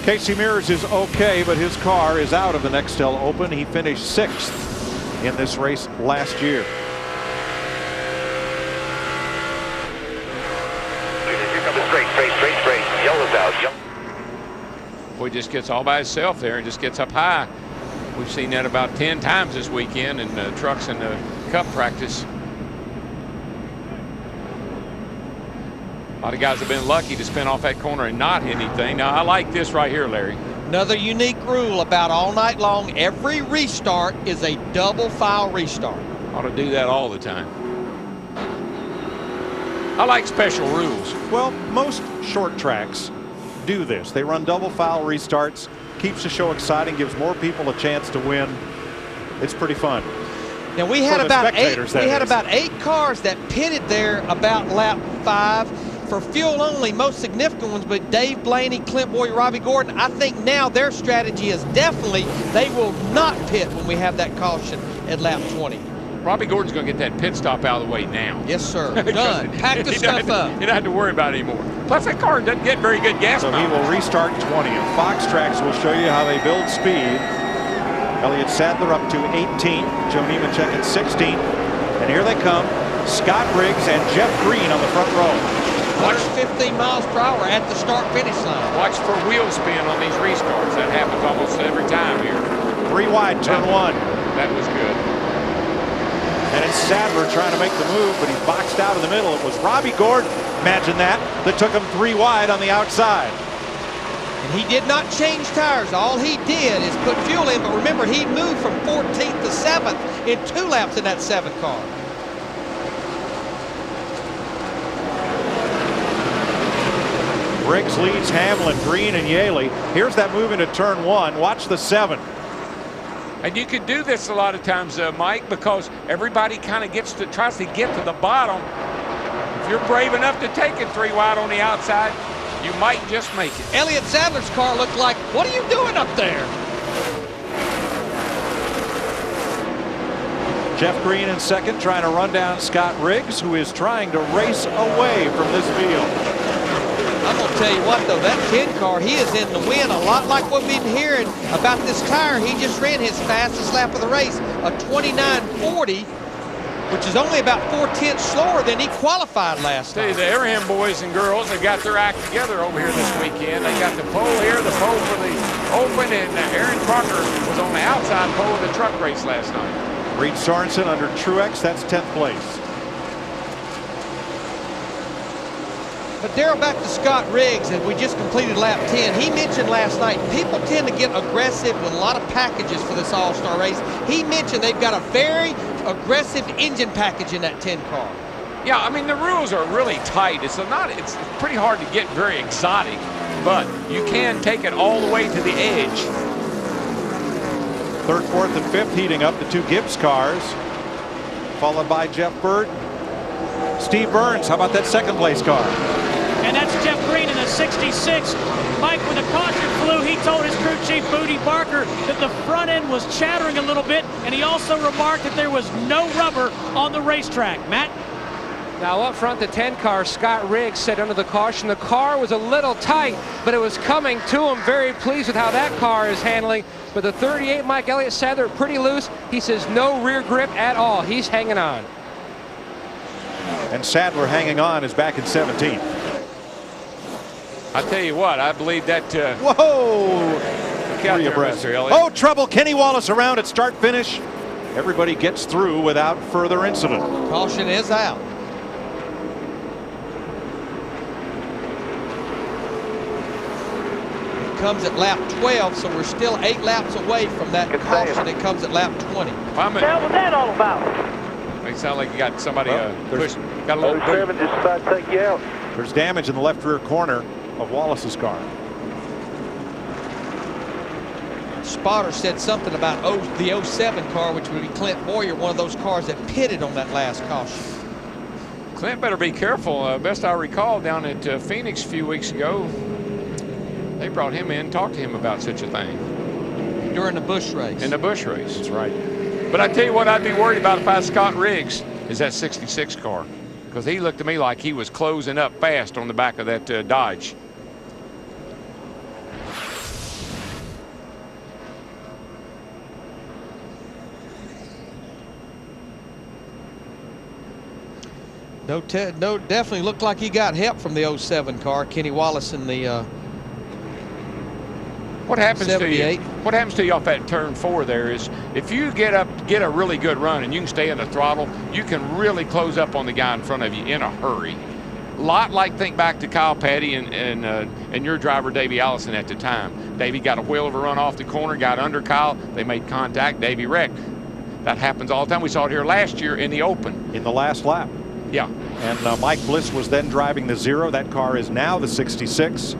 Casey Mears is okay, but his car is out of the Nextel Open. He finished 6th in this race last year. Here comes a straight. Yellow's out. Boy, just gets all by himself there and just gets up high. We've seen that about 10 times this weekend in trucks and cup practice. A lot of guys have been lucky to spin off that corner and not hit anything. Now, I like this right here, Larry. Another unique rule about all night long, every restart is a double file restart. Ought to do that all the time. I like special rules. Well, most short tracks do this. They run double file restarts, keeps the show exciting, gives more people a chance to win. It's pretty fun. Now we had about eight cars that pitted there about lap 5 for fuel only, most significant ones, but Dave Blaney, Clint Boyer, Robbie Gordon. I think now their strategy is definitely they will not pit when we have that caution at lap 20. Robbie Gordon's going to get that pit stop out of the way now. Yes, sir. Done. Pack the stuff up. You don't have to worry about it anymore. Plus, that car doesn't get very good gas mileage. So he will restart 20. And Fox Tracks will show you how they build speed. Elliott Sadler up to 18. Joe Nemechek at 16. And here they come. Scott Riggs and Jeff Green on the front row. 115 miles per hour at the start-finish line. Watch for wheel spin on these restarts. That happens almost every time here. 3 wide, turn 1. That was good. And it's Sadler trying to make the move, but he's boxed out of the middle. It was Robbie Gordon, imagine that took him 3 wide on the outside. And he did not change tires. All he did is put fuel in, but remember, he moved from 14th to 7th in 2 laps in that 7th car. Riggs leads Hamlin, Green, and Yaley. Here's that move into turn 1. Watch the 7. And you can do this a lot of times, Mike, because everybody kind of tries to get to the bottom. If you're brave enough to take it 3 wide on the outside, you might just make it. Elliott Sadler's car looked like, what are you doing up there? Jeff Green in 2nd, trying to run down Scott Riggs, who is trying to race away from this field. I'm going to tell you what, though, that 10 car, he is in the wind, a lot like what we've been hearing about this tire. He just ran his fastest lap of the race, a 29.40, which is only about 4/10 slower than he qualified last time. The Abraham boys and girls have got their act together over here this weekend. They got the pole here, the pole for the Open, and Aaron Crocker was on the outside pole of the truck race last night. Reed Sorensen under Truex, that's 10th place. But Darrell, back to Scott Riggs, and we just completed lap 10. He mentioned last night, people tend to get aggressive with a lot of packages for this All-Star race. He mentioned they've got a very aggressive engine package in that 10 car. Yeah, I mean, the rules are really tight. It's pretty hard to get very exotic, but you can take it all the way to the edge. 3rd, 4th, and 5th heating up, the 2 Gibbs cars, followed by Jeff Bird. Steve Burns, how about that 2nd place car? And that's Jeff Green in a 66. Mike, when the caution flew, he told his crew chief, Booty Barker, that the front end was chattering a little bit, and he also remarked that there was no rubber on the racetrack. Matt? Now up front, the 10 car, Scott Riggs said under the caution, the car was a little tight, but it was coming to him. Very pleased with how that car is handling. But the 38, Mike Elliott Sadler, pretty loose. He says no rear grip at all. He's hanging on. And Sadler hanging on is back in 17th. I tell you what, I believe that. Whoa! Mr. Elliott. Oh, trouble. Kenny Wallace around at start finish. Everybody gets through without further incident. Caution is out. It comes at lap 12, so we're still 8 laps away from that caution. It comes at lap 20. What was that all about? It sounds like you got somebody pushed. Got a little 07 just about to take you out. There's damage in the left rear corner of Wallace's car. Spotter said something about the 07 car, which would be Clint Boyer, one of those cars that pitted on that last caution. Clint better be careful. Best I recall, down at Phoenix a few weeks ago, they brought him in, talked to him about such a thing. During the Busch race. In the Busch race. That's right. But I tell you what I'd be worried about if I was Scott Riggs, is that 66 car. Because he looked to me like he was closing up fast on the back of that Dodge. No, definitely looked like he got help from the 07 car, Kenny Wallace in the What happens 78. to you? What happens to you off that turn 4 there is if you get a really good run and you can stay in the throttle, you can really close up on the guy in front of you in a hurry. A lot like think back to Kyle Petty and your driver Davey Allison at the time. Davey got a wheel of a run off the corner, got under Kyle. They made contact. Davey wrecked. That happens all the time. We saw it here last year in the Open. In the last lap. Yeah. And Mike Bliss was then driving the 0. That car is now the 66.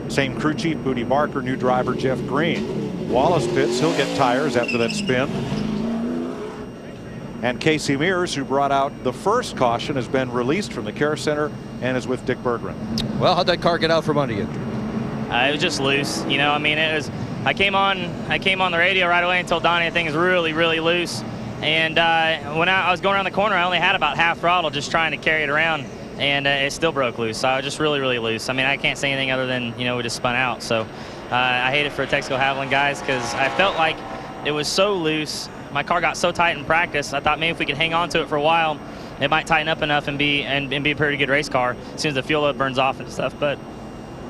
Same crew chief, Booty Barker, new driver, Jeff Green. Wallace pits, he'll get tires after that spin. And Casey Mears, who brought out the first caution, has been released from the care center and is with Dick Berggren. Well, how'd that car get out from under you? It was just loose. You know, I mean, it was. I came on the radio right away and told Donnie the thing is really, really loose. And when I was going around the corner, I only had about half throttle just trying to carry it around, and it still broke loose. So I was just really, really loose. I mean, I can't say anything other than, you know, we just spun out. So I hate it for Texaco Haviland guys because I felt like it was so loose. My car got so tight in practice. I thought maybe if we could hang on to it for a while, it might tighten up enough and be a pretty good race car as soon as the fuel load burns off and stuff. But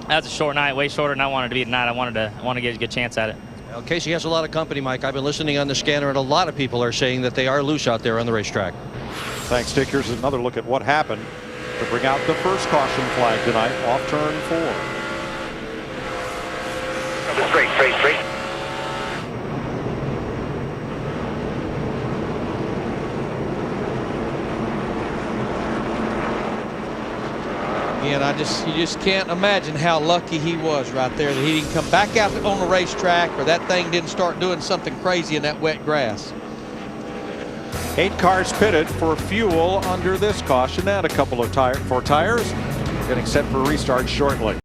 that was a short night, way shorter than I wanted to be tonight. I wanted to get a good chance at it. Well, Casey has a lot of company, Mike. I've been listening on the scanner, and a lot of people are saying that they are loose out there on the racetrack. Thanks, Dick. Here's another look at what happened to bring out the first caution flag tonight off turn 4. Straight, straight, straight. Again, you just can't imagine how lucky he was right there that he didn't come back out on the racetrack or that thing didn't start doing something crazy in that wet grass. 8 cars pitted for fuel under this caution and a couple of tires. Getting set for restart shortly.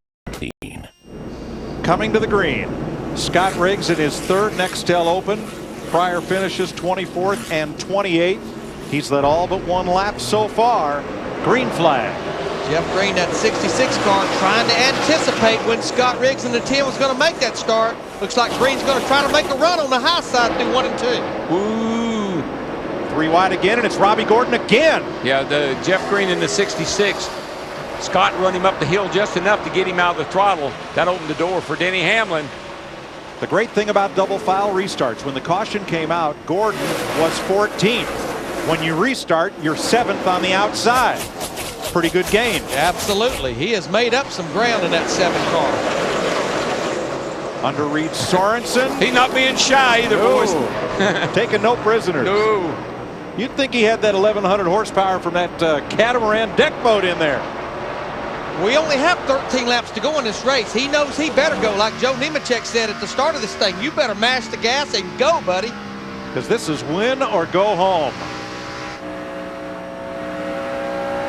Coming to the green, Scott Riggs in his 3rd Nextel Open. Prior finishes 24th and 28th. He's led all but 1 lap so far. Green flag. Jeff Green, that 66 car, trying to anticipate when Scott Riggs in the 10 was going to make that start. Looks like Green's going to try to make a run on the high side through 1 and 2. Ooh. 3 wide again, and it's Robbie Gordon again. Yeah, the Jeff Green in the 66. Scott run him up the hill just enough to get him out of the throttle. That opened the door for Denny Hamlin. The great thing about double file restarts, when the caution came out, Gordon was 14th. When you restart, you're 7th on the outside. Pretty good gain. Absolutely. He has made up some ground in that 7 car. Under Reed Sorensen. He's not being shy either, boys. Taking no prisoners. No. You'd think he had that 1,100 horsepower from that catamaran deck boat in there. We only have 13 laps to go in this race. He knows he better go. Like Joe Nemechek said at the start of this thing, you better mash the gas and go, buddy. Because this is win or go home.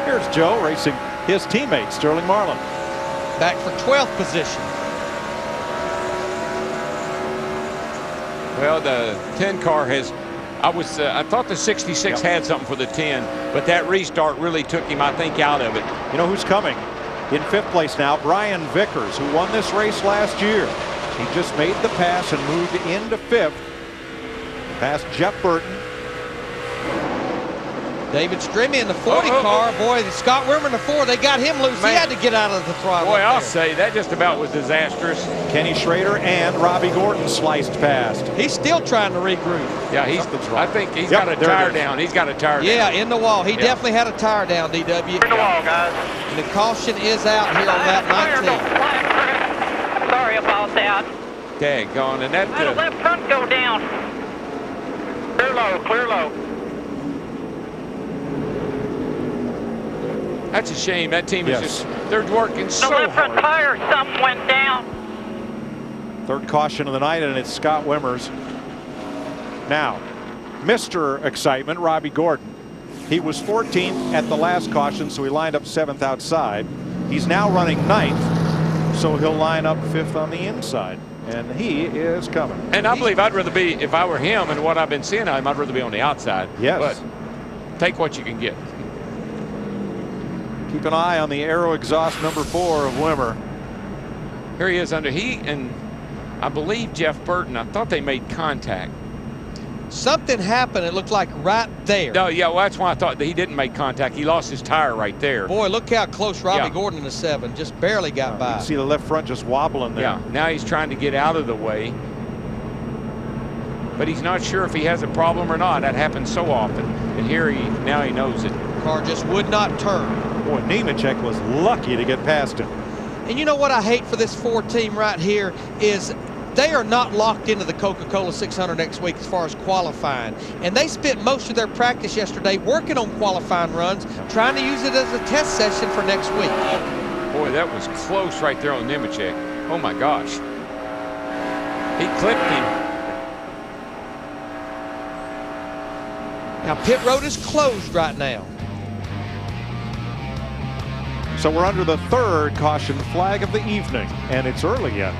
Here's Joe racing his teammate, Sterling Marlin. Back for 12th position. Well, the 10 car has, I thought the 66 had something for the 10, but that restart really took him, I think, out of it. You know who's coming? In 5th place now, Brian Vickers, who won this race last year. He just made the pass and moved into 5th. Past Jeff Burton. David Strimmy in the 40 car. Boy, Scott Wimmer in the 4, they got him loose. Man. He had to get out of the throttle. Boy, I'll say that just about was disastrous. Kenny Schrader and Robbie Gordon sliced past. He's still trying to regroup. Yeah, I think he's got a tire down. He's got a tire down. Yeah, in the wall. He definitely had a tire down, DW. In the wall, guys. And the caution is out here on lap 19. Sorry about that. Daggone, and that. Let the left front go down. Clear low, clear low. That's a shame. That team is just—they're working so The left front hard. tire, something went down. 3rd caution of the night, and it's Scott Wimmers. Now, Mr. Excitement, Robbie Gordon. He was 14th at the last caution, so he lined up 7th outside. He's now running 9th, so he'll line up 5th on the inside. And he is coming. And I believe I'd rather be, if I were him and what I've been seeing of him, I'd rather be on the outside. Yes. But take what you can get. Keep an eye on the aero exhaust number 4 of Wimmer. Here he is under he and I believe Jeff Burton. I thought they made contact. Something happened, it looked like right there. No, yeah, well, that's why I thought that he didn't make contact. He lost his tire right there. Boy, look how close Robbie Gordon in the 7 just barely got by. You can see the left front just wobbling there. Yeah, now he's trying to get out of the way. But he's not sure if he has a problem or not. That happens so often. And here now he knows it. Car just would not turn. Boy, Nemechek was lucky to get past him. And you know what I hate for this Ford team right here is they are not locked into the Coca-Cola 600 next week as far as qualifying. And they spent most of their practice yesterday working on qualifying runs, trying to use it as a test session for next week. Boy, that was close right there on Nemechek. Oh my gosh. He clipped him. Now pit road is closed right now. So we're under the 3rd caution flag of the evening, and it's early yet.